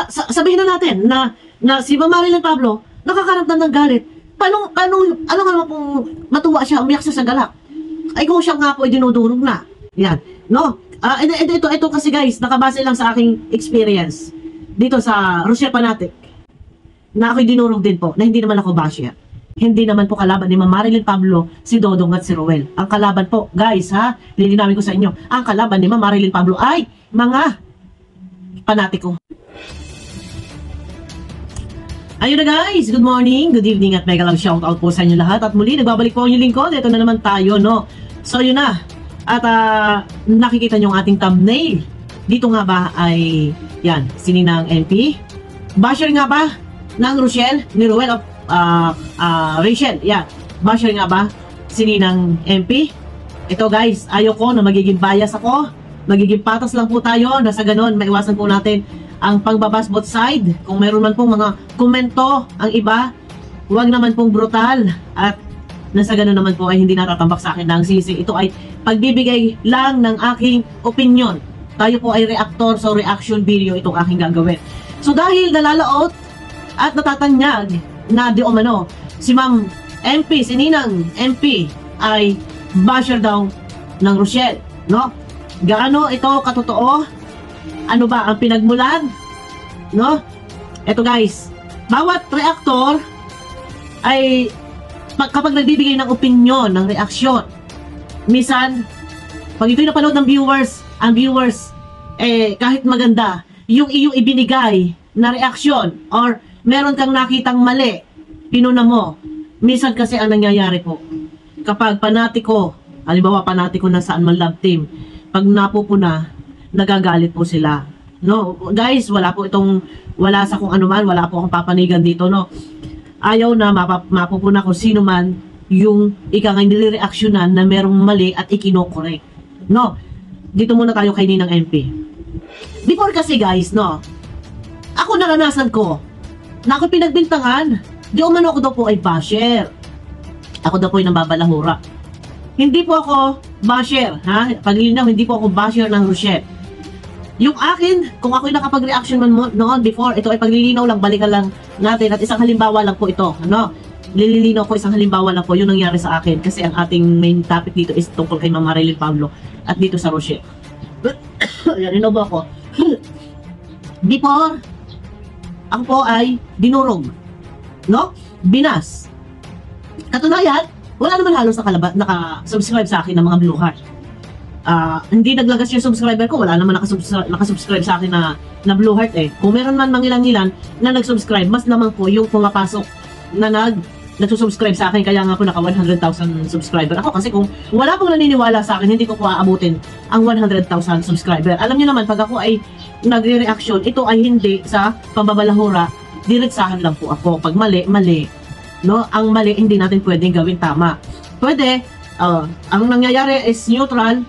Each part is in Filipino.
sabihin na natin na si Ma'am Marilyn Pablo nakakaramdam ng galit. Paano, ano nga pong matuwa siya, umiyak siya sa galak? Ay kung siya nga po ay dinudurog na. Yan. No? Ito kasi guys, nakabase lang sa aking experience dito sa Rochelle Panatic na ako'y dinurog din po, na hindi naman ako basher. Hindi naman po kalaban ni Ma'am Marilyn Pablo si Dodong at si Ruel. Ang kalaban po, guys ha, lilinawin ko sa inyo, ang kalaban ni Ma'am Marilyn Pablo ay mga panatiko. Ayun na guys, good morning, good evening at mega love shoutout po sa inyo lahat. At muli, nagbabalik po ang inyong lingkod. Ito na naman tayo, no? So yun na. At nakikita nyo ang ating thumbnail. Dito nga ba ay, yan, sininang NP. Basher nga ba ng Rochelle, ni Ruel of Rachel, yan. Basher nga ba sininang MP? Ito guys, ayoko na magiging bias ako. Magiging patas lang po tayo na sa ganon, maiwasan po natin ang pangbabas both side. Kung meron man pong mga komento ang iba, huwag naman pong brutal. At nasa gano'n naman po ay hindi natatambak sa akin ng sisi. Ito ay pagbibigay lang ng aking opinion. Tayo po ay reactor, so reaction video itong aking gagawin. So dahil nalalaot at natatanyag na di umano si Ma'am MP, si Ninang MP ay basher daw ng Rochelle, no? Gaano ito katotoo? Ano ba ang pinagmulan? No? Eto guys, bawat reactor ay kapag nagbibigay ng opinion, ng reaksyon, minsan, pag ito'y napanood ng viewers, ang viewers, kahit maganda, yung iyong ibinigay na reaksyon, or meron kang nakitang mali, pinuna mo, minsan kasi ang nangyayari po, kapag panatiko, halimbawa panatiko na saan man love team, pag napupuna, nagagalit po sila. No, guys, wala sa kung ano man, wala po akong papanigan dito, no. Ayaw na mapupuna kung sino man yung ikangay nilireaksyonan na merong mali at ikinokorek. No, dito muna tayo kay Ninang MP. Before kasi guys, no, ako naranasan ko, na ako pinagbintangan, di umano ako daw po ay basher. Ako daw po ay nambabalahura. Hindi po ako basher, ha? Paglilinaw, hindi po ako basher ng Rochelle. Yung akin, kung ako'y nakapag-reaction man noon before, ito ay paglilinaw lang, balikan lang natin at isang halimbawa lang po ito, ano? Lililinaw ko isang halimbawa lang po yung nangyari sa akin kasi ang ating main topic dito is tungkol kay Ma'am Marilyn Pablo at dito sa Rochelle. Ayan, inobo ako. Before, ako po ay dinurog, no? Binas. Katunayan, wala naman halos naka-subscribe sa akin ng mga Blue Heart. Hindi naglagas yung subscriber ko, wala naman nakasubscribe sa akin na Blue Heart eh. Kung meron man mangilan-ngilan na nag-subscribe, mas naman po yung pumapasok na nagsusubscribe sa akin, kaya nga po naka 100,000 subscriber ako. Kasi kung wala pong naniniwala sa akin, hindi ko po aabutin ang 100,000 subscriber. Alam niyo naman, pag ako ay nagre-reaction, ito ay hindi sa pambabalahura, diretsahan lang po ako. Pag mali, mali. No? Ang mali, hindi natin pwedeng gawin tama. Pwede, ang nangyayari is neutral,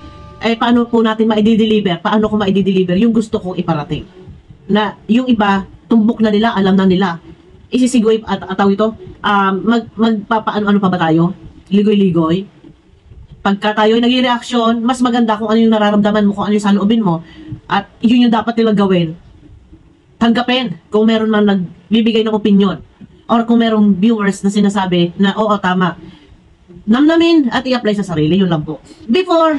paano po natin ma-i-deliver? Paano ko ma-i-deliver yung gusto kong iparating? Na yung iba, tumbok na nila, alam na nila. Isisigoy at ataw ito, magpapaano-ano pa ba tayo? Ligoy-ligoy. Pagka tayo nag-reaction, mas maganda kung ano yung nararamdaman mo, kung ano yung saloobin mo, at yun yung dapat nilang gawin. Tanggapin kung meron man nagbibigay ng opinion, or kung merong viewers na sinasabi na, oo, tama. Namnamin at i-apply sa sarili, yun lang po. Before,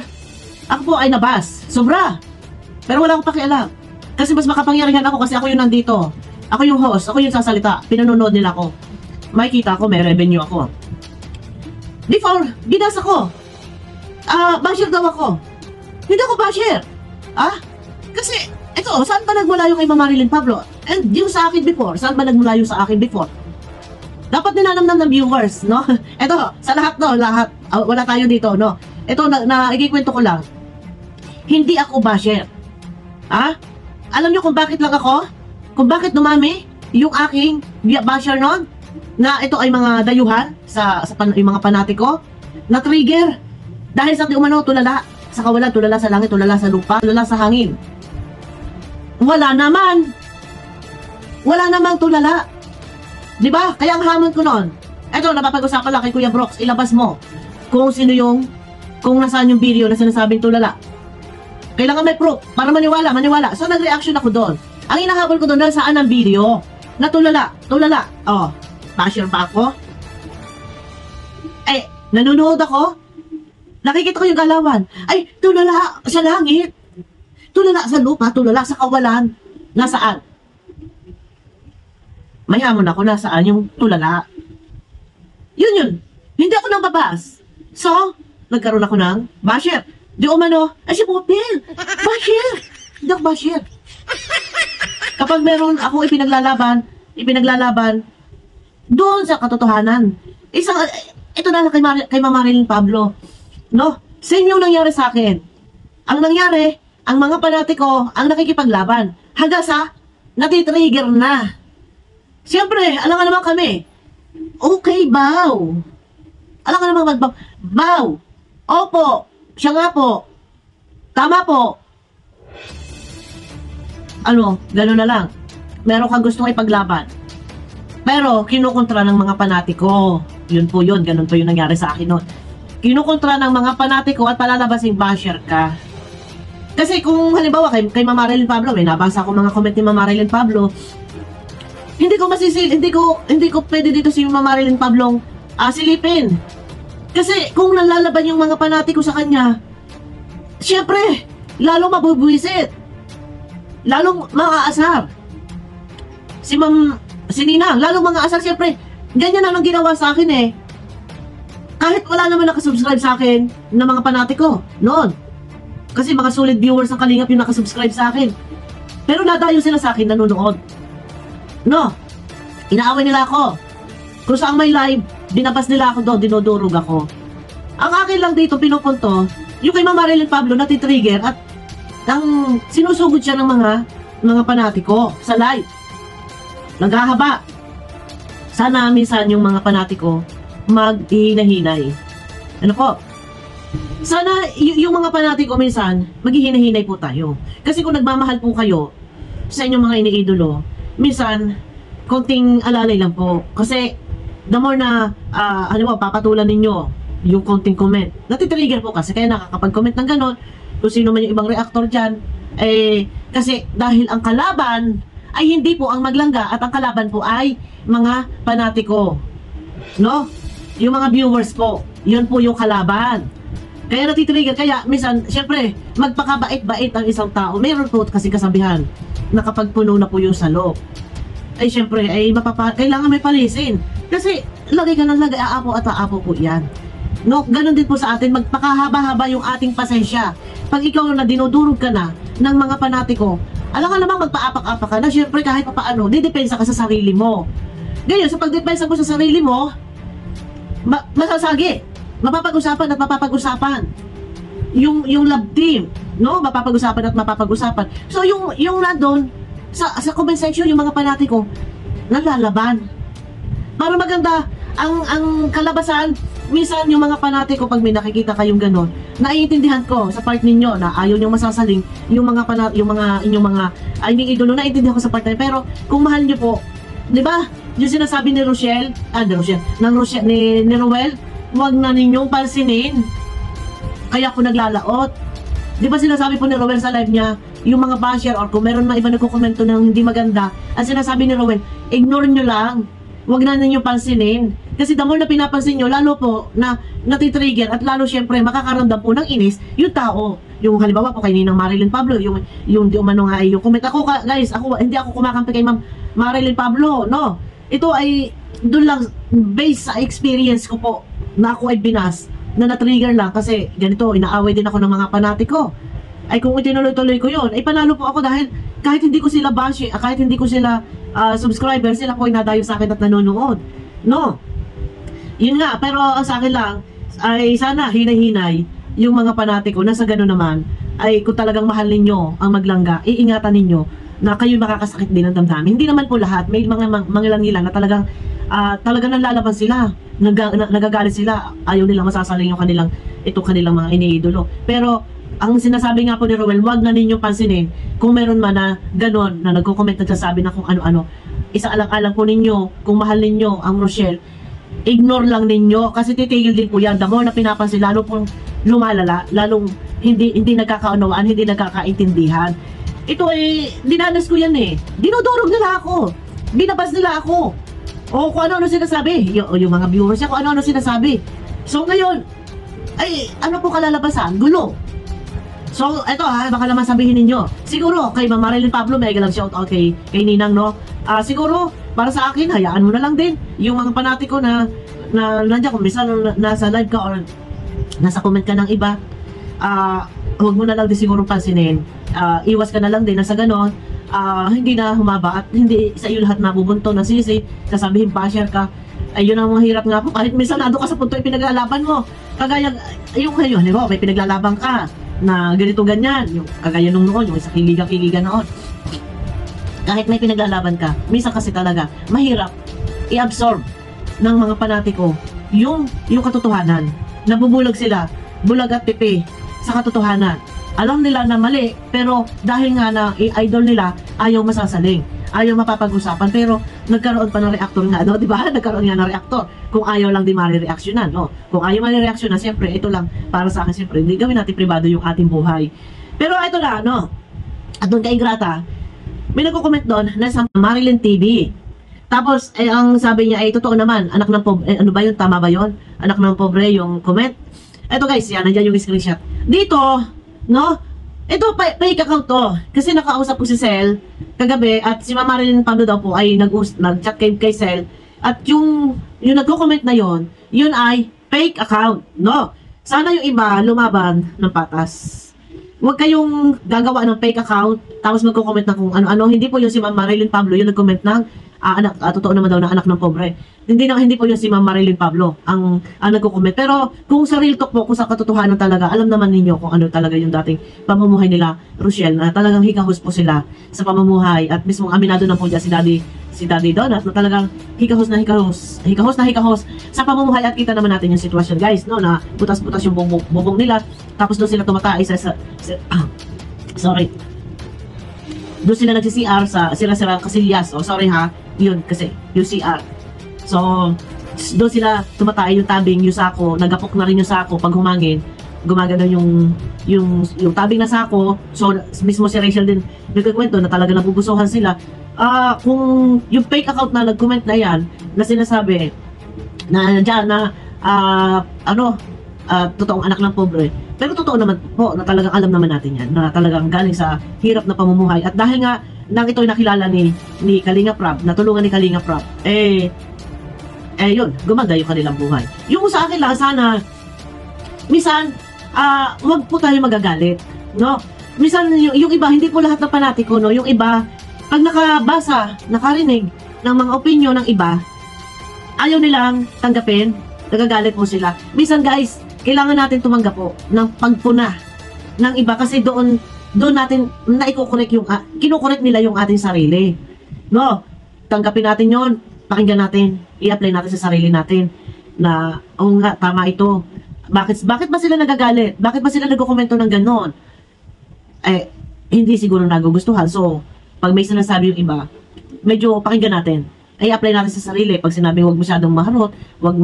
ako po ay nabas. Sobra. Pero wala akong pakialam. Kasi mas makapangyarihan ako kasi ako yung nandito. Ako yung host. Ako yung sasalita. Pinanonood nila ako. Makikita ko, may revenue ako. Before, binas ako. Basher daw ako. Hindi ako basher. Kasi, ito, saan ba nagmula yung kay Ma'am Marilyn Pablo? And yung sa akin before, saan ba nagmula yung sa akin before? Dapat ninanamnam ng viewers, no? Ito, sa lahat, no? Lahat. Wala tayo dito, no? Ito, ikikwento ko lang. Hindi ako basher. Alam nyo kung bakit lang ako? Kung bakit dumami yung aking basher nun? Na ito ay mga dayuhan yung mga panatiko? Na trigger. Dahil sa umano, tulala. Sa kawalan, tulala sa langit, tulala sa lupa, tulala sa hangin. Wala naman. Wala namang tulala. Diba? Kaya ang hamon ko nun. Eto, napapag-usapan lang kay Kuya Brox. Ilabas mo kung sino kung nasaan yung video na sinasabing tulala. Kailangan may proof para maniwala. So, nag-reaction ako doon. Ang hinahabol ko doon, nasaan ang video? Natulala, tulala. Oh, basher ba ako? Eh, nanonood ako? Nakikita ko yung galawan. Ay, tulala sa langit. Tulala sa lupa, tulala sa kawalan. Nasaan? May hamon ako, nasaan yung tulala? Yun. Hindi ako nang babas. So, nagkaroon ako ng basher. Di umano, ay si Popel, basher. Hindi ako basher. Kapag meron akong ipinaglalaban, doon sa katotohanan. Ito na lang kay Mama Marilyn Pablo. No? Same yung nangyari sa akin. Ang nangyari, ang mga panatiko ang nakikipaglaban. Hanggang sa natitrigger na. Siyempre, alam nga naman kami. Okay, bow. Alam nga naman magbaw. Bow. Opo. Siya nga po. Tama po. Ano, gano'n na lang. Meron kang gustong ipaglaban. Pero, kinukontra ng mga panatiko. Yun po yun. Ganun po yung nangyari sa akin noon. Kinukontra ng mga panatiko at palalabasing basher ka. Kasi kung halimbawa kay Mama Marilyn Pablo, may nabasa ko mga comment ni Mama Marilyn Pablo, hindi ko pwede dito si Mama Marilyn Pablo silipin. Kasi kung nalalaban yung mga panatiko sa kanya, syempre, lalong mabubuisit. Lalong maaasar. Si Nina, lalong maaasar, syempre. Ganyan na lang ginawa sa akin eh. Kahit wala naman nakasubscribe sa akin ng mga panatiko noon. Kasi mga solid viewers ng Kalingap yung nakasubscribe sa akin. Pero nadayo sila sa akin, nanonood. No, inaaway nila ako. Kung saan may live, binabas nila ako doon, dinodurog ako. Ang akin lang dito, pinupunto, yung kay Mama Marilyn Pablo natitrigger at sinusugod siya ng mga panatiko sa live. Naghahaba. Sana minsan yung mga panatiko maghihina-hinay. Ano po? Sana yung mga panatiko minsan maghihina-hinay po tayo. Kasi kung nagmamahal po kayo sa inyong mga iniidolo, minsan, konting alalay lang po. Kasi, the more na, papatulan ninyo yung konting comment. Natitrigger po kasi, kaya nakakapag-comment ng ganon. Kung sino man yung ibang reactor dyan. Kasi dahil ang kalaban ay hindi po ang maglangga at ang kalaban po ay mga panatiko. No? Yung mga viewers po. Yun po yung kalaban. Kaya natitrigger. Kaya, minsan, syempre, magpakabait-bait ang isang tao. Meron po kasi kasabihan na kapag puno na po yung salok, ay syempre, kailangan may palisin. Kasi, lagay ka ng lagay, aapo at aapo po yan. No, ganun din po sa atin, magpakahaba-haba yung ating pasensya. Pag ikaw na dinudurog ka na ng mga panatiko, alam ka namang magpaapak-apak ka na, syempre kahit paano, didepensa ka sa sarili mo. Ganyan, sa pagdepensa mo sa sarili mo, masasagi. Mapapag-usapan at mapapag-usapan. Yung love team, no? Mapapag-usapan at mapapag-usapan. So, yung nandun, sa comment section, yung mga panatiko, nalalaban. Para maganda, ang kalabasan, minsan yung mga panatiko, pag may nakikita kayong ganon, naiintindihan ko sa part ninyo na ayaw nyo masasaling yung mga inyong mga idolo, naiintindihan ko sa part na. Pero, kung mahal nyo po, di ba? Yung sinasabi ni Rochelle, ni Roel, huwag na ninyong pansinin. Kaya ako naglalaot. Di ba sinasabi po ni Roel sa live niya, yung mga basher or kung meron mga iba nagkukomento ng hindi maganda, ang sinasabi ni Roel, ignore nyo lang. Huwag na ninyong pansinin. Kasi the more na pinapansin nyo, lalo po na natitrigger at lalo syempre makakaramdam po ng inis yung tao. Yung halimbawa po kay Ninang Marilyn Pablo, yung di umano nga ay yung comment. Guys, hindi ako kumakampi kay Ma'am Marilyn Pablo, no. Ito ay doon lang based sa experience ko po na ako ay binas na na-trigger lang kasi ganito, inaaway din ako ng mga panatiko. Ay kung itinuloy-tuloy ko yun, ay panalo po ako dahil kahit hindi ko sila bash, kahit hindi ko sila subscriber, sila po ay nadayo sa akin at nanonood. No? Yun nga, pero sa akin lang, ay sana hinay-hinay yung mga panatiko na sa gano'n naman, ay kung talagang mahal ninyo ang maglangga, iingatan ninyo na kayo makakasakit din ng damdamin. Hindi naman po lahat, may mga lang nila na talagang nalalaban sila, nagagalit sila, ayaw nilang masasaling yung kanilang mga iniidolo. Pero ang sinasabi nga po ni Roel, wag na ninyong pansinin kung meron man na ganon na nagko-comment nagsasabi na kung ano-ano. Isaalang-alang po ninyo kung mahal ninyo ang Rochelle, ignore lang ninyo kasi titigil din po yan. The more na pinapansin, lalo pong lumalala, lalong hindi nagkakaunawaan, hindi nagkakaintindihan. ito eh, dinanas ko yan eh. Dinudurog nila ako. Binabas nila ako. O kung ano-ano sinasabi. Yung mga viewers niya, kung ano-ano sinasabi. So ngayon, ay, ano po kalalabasan? Gulo. So, eto ha, baka naman sabihin ninyo. Siguro, kay Ma'am Marilyn Pablo, mega lang shout out kay Ninang, no? Siguro, para sa akin, hayaan mo na lang din. Yung mga panatiko na nandiyan, kung minsan nasa live ka or nasa comment ka ng iba, huwag mo na lang din siguro pansinin. Iwas ka na lang din na sa ganon, hindi na humaba at hindi sa iyo lahat nabubunto na sisi, sasabihin pa-share ka. Ayun ang mahirap nga po, kahit minsan nado ka sa punto yung pinaglalaban mo. Kagaya, yung ngayon, may pinaglalaban ka na ganito ganyan, yung kagaya nung noon, yung sa kiliga noon. Kahit may pinaglalaban ka, minsan kasi talaga, mahirap i-absorb ng mga panatiko yung katotohanan. Nabubulag sila, bulag at pipi sa katotohanan. Alam nila na mali, pero dahil nga na idol nila, ayaw masasaling, ayaw mapapag-usapan, pero nagkaroon pa ng reactor nga, no? Di ba? Nagkaroon nga ng reactor. Kung ayaw lang di marireaksyonan, no? Kung ayaw marireaksyonan, siyempre, ito lang, para sa akin, siyempre, hindi gawin natin privado yung ating buhay. Pero ito na, no? At doon kay Ingrata, may nagko-comment doon na sa Marilyn TV. Tapos, ang sabi niya ay totoo naman, anak ng pobre, ano ba yun? Tama ba yun? Anak ng pobre yung comment. Eto guys, yan, nandiyan yung screenshot. Dito, no? Ito, fake account to. Kasi nakausap ko si Sel kagabi at si Ma'am Marilyn Pablo daw po ay nag-chat kay Sel. At yung nagko-comment na yun ay fake account, no? Sana yung iba lumaban ng patas. Huwag kayong gagawa ng fake account tapos magko-comment na kung ano-ano. Hindi po yung si Ma'am Marilyn Pablo yung nag-comment ng totoo naman daw na anak ng pobre. Hindi po yung si Ma'am Marilyn Pablo ang nagko-comment. Pero kung sa real talk po, kung sa katotohanan talaga, alam naman ninyo kung ano talaga yung dating pamumuhay nila, Rochelle, na talagang hikahos po sila sa pamumuhay. At mismong aminado na po dyan si Daddy Donat na talagang hikahos na hikahos sa pamumuhay. At kita naman natin yung sitwasyon guys, no, na butas-butas yung bubong nila, tapos doon sila tumatay sorry, doon sila nagsi-CR sa sira-sira Casillas. Sorry ha, yun kasi yung CR. So doon sila tumatay yung tabing, yung sako, nagapok na rin yung sako pag humangin, gumagana yung tabing na sako. So mismo si Rachel din nagkukwento na talaga nabubusuhan sila. Kung yung fake account na nag-comment na yan, na sinasabi na dyan na totoong anak ng pobre, pero totoo naman po na talagang alam naman natin yan, na talagang galing sa hirap na pamumuhay. At dahil nga nang ito'y nakilala ni Kalinga Prab, natulungan ni Kalinga Prab, yun, gumanda yung kanilang buhay. Yung sa akin lang, sana minsan, wag po tayo magagalit, no? Minsan, yung iba, hindi po lahat na panatiko, no? Yung iba, pag nakabasa, nakarinig ng mga opinyon ng iba, ayaw nilang tanggapin, nagagalit mo sila. Minsan guys, kailangan natin tumanggap po ng pagpuna ng iba kasi doon natin naiko-correct kino-correct nila yung ating sarili. No? Tanggapin natin yon, pakinggan natin, i-apply natin sa sarili natin na, nga, tama ito. Bakit ba sila nagagalit? Bakit ba sila nagko-komento ng ganon? Hindi siguro nagugustuhan. So, pag may sinasabi yung iba, medyo pakinggan natin. I-apply natin sa sarili. Pag sinabing huwag masyadong maharot, huwag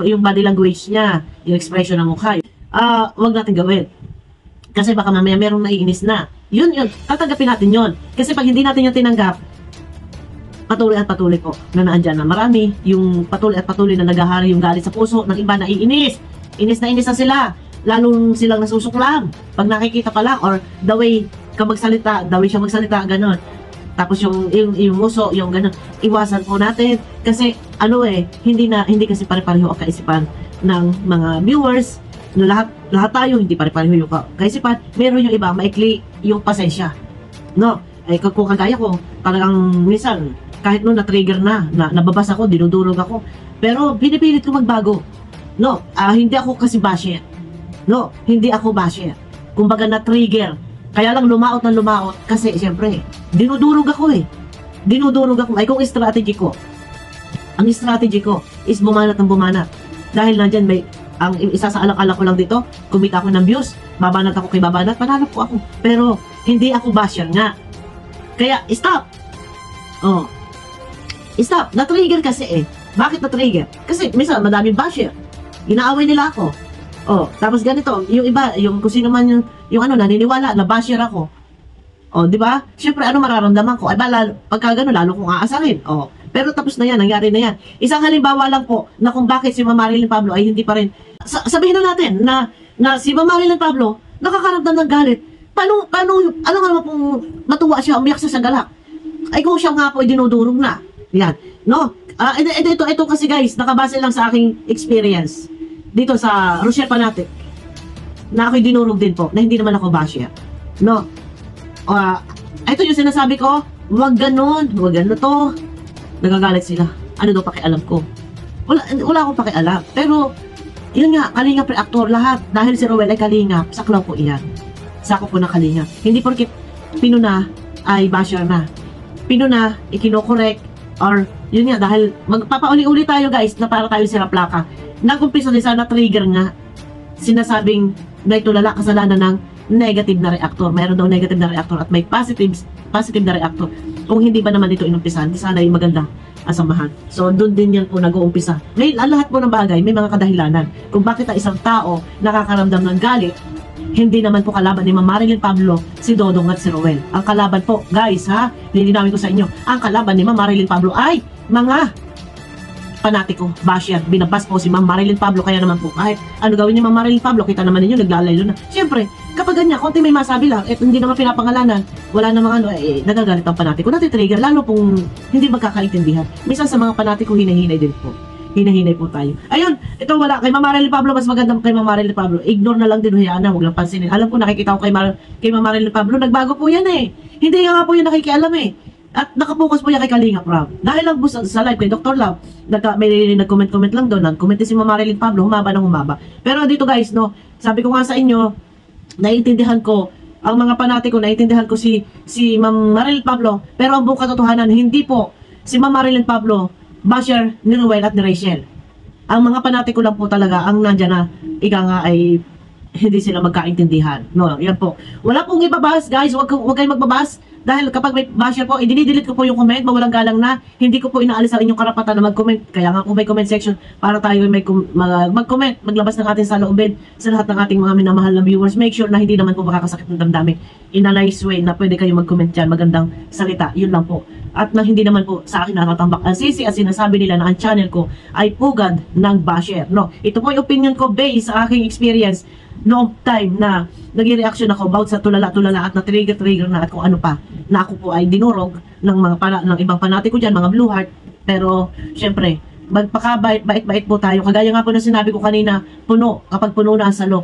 yung body language niya, yung expression ng mukha, huwag natin gawin. Kasi baka mamaya merong naiinis na. Yun, tatanggapin natin yun. Kasi pag hindi natin yung tinanggap, patuloy at patuloy po na naandyan na marami, yung patuloy at patuloy na naghahari yung galit sa puso ng iba na iinis. Inis na sila. Lalo silang nasusuklam. Pag nakikita pa lang, or the way ka magsalita, the way siya magsalita, ganon. Tapos yung muso, yung ganon. Iwasan po natin. Kasi, hindi kasi pare-pareho ang kaisipan ng mga viewers. Na lahat tayo, hindi pare-pareho yung kaisipan. Meron yung iba, maikli yung pasensya. No? Kung kagaya ko, talagang minsan, kahit na-trigger nababasa ko, dinudurog ako. Pero, pinipilit ko magbago. No, hindi ako kasi basher. No, hindi ako basher. Kumbaga na-trigger. Kaya lang lumaot kasi siyempre, dinudurog ako Dinudurog ako. Kung strategy ko, ang strategy ko is bumanat ng bumanat. Dahil nandyan ang isa sa alang-alang ko lang dito, kumita ako ng views, babanat ako kay babanat, panalap ko ako. Pero, hindi ako basher nga. Kaya, stop! Stop! Na-trigger kasi Bakit na-trigger? Kasi, minsan, madaming basher. Inaaway nila ako. Tapos ganito, yung iba, yung kung sino man yung naniniwala na basher ako. O, di ba? Siyempre, ano mararamdaman ko? Ay ba, lalo, pagka gano'n, lalo kong aasarin. O, pero tapos na yan, nangyari na yan. Isang halimbawa lang po na kung bakit si Ma'am Marilyn Pablo ay hindi pa rin, sabihin na natin na si Ma'am Marilyn Pablo nakakaramdam ng galit. Paano, alam nga naman pong matuwa siya, umiyak siya sa galak. Ay kung siya nga po ay dinudurog na. Yan. No? Ito kasi guys, nakabase lang sa aking experience. Dito sa Rochelle Fanatic. Na ako'y dinurog din po, na hindi naman ako basher. No? Ito yung sinasabi ko, wag ganon to. Nagagalit sila. Ano daw pakialam ko? Wala akong pakialam. Pero, yun nga, Kalingap reactor lahat. Dahil si Rowel ay Kalingap, saklaw ko iyan. Sako po ng Kalingap. Hindi porkit pinuna ay basher na. Pinuna, ikinokorek, or yun nga, dahil magpapauli-uli tayo guys, na para tayo sila plaka. Nag-umpisa din sana trigger nga, sinasabing na itulala kasalanan ng negative na reactor. Mayroon daw negative na reactor at may positive na reactor. Kung hindi ba naman ito inumpisan, di sana ay maganda asamahan. So, doon din yan po nag-uumpisa. May lahat po ng bagay, may mga kadahilanan. Kung bakit ang isang tao nakakaramdam ng galit, hindi naman po kalaban ni Ma'am Marilyn Pablo, si Dodong at si Rowel. Ang kalaban po, guys ha, nilinawin ko sa inyo, ang kalaban ni Ma'am Marilyn Pablo ay mga panatiko, basher. Binabas po si Ma'am Marilyn Pablo, kaya naman po, kahit ano gawin ni Ma'am Marilyn Pablo, kita naman ninyo, naglalaylo na. Siyempre, kapag ganyan, konti may masabi lang, hindi naman pinapangalanan, wala namang nagagalit ang panatiko, natitrigger, lalo pong hindi magkakaintindihan. Minsan sa mga panatiko, hinahinay din po. Hinahinay po tayo. Ayun, ito wala. Kay Ma'am Marilyn Pablo, mas maganda kay Ma'am Marilyn Pablo. Ignore na lang din, hayaan na, huwag lang pansinin. Alam ko, nakikita ko kay Ma'am Marilyn Pablo, nagbago po yan eh. Hindi nga po yan nakikialam eh. At nakapokus po yan kay Kalingap Rob. Dahil lang po sa live kay Dr. Love, may nag-comment lang doon, nag-comment din si Ma'am Marilyn Pablo, humaba ng humaba. Pero dito guys, no, sabi ko nga sa inyo, naiintindihan ko, ang mga panatiko, naiintindihan ko si Ma'am Marilyn Pablo, pero ang buong katotohanan, hindi po si Ma'am Marilyn Pablo basher ni Rowel at ni Rachel. Ang mga panatiko lang po talaga ang nandyan na ika nga ay hindi sila magkaintindihan. No, yan po. Wala pong ibabas, guys. Huwag kayong magbabas. Dahil kapag may basher po, i-delete ko po yung comment, mawalang galang na. Hindi ko po inaalis ang inyong karapatan na mag-comment. Kaya nga po may comment section para tayo may mag-comment, maglabas ng ating saloobin sa lahat ng ating mga minamahal na viewers. Make sure na hindi naman po makakasakit ng damdamin. In a nice way na pwede kayo mag-comment dyan. Magandang salita. Yun lang po. At na hindi naman po sa akin natatambak ang sisi at sinasabi nila na ang channel ko ay pugad ng basher. No, ito po yung opinion ko based sa aking experience noong time na nag-reaction ako about sa tulala-tulala at na-trigger na at kung ano pa na ako po ay dinurog ng ng ibang panatiko dyan, mga blue heart. Pero syempre, magpakabait-bait po tayo. Kagaya nga po na sinabi ko kanina, kapag puno na ang salok,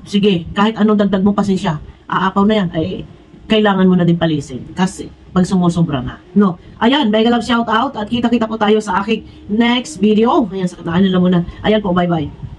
sige, kahit anong dagdag mo pasensya, aapaw na yan, ay kailangan mo na din palisin. Kasi pag sumusobra na. No. Ayan, mega love shout out at kita-kita po tayo sa aking next video. Ayan, sa kataan nila muna. Ayan po, bye-bye.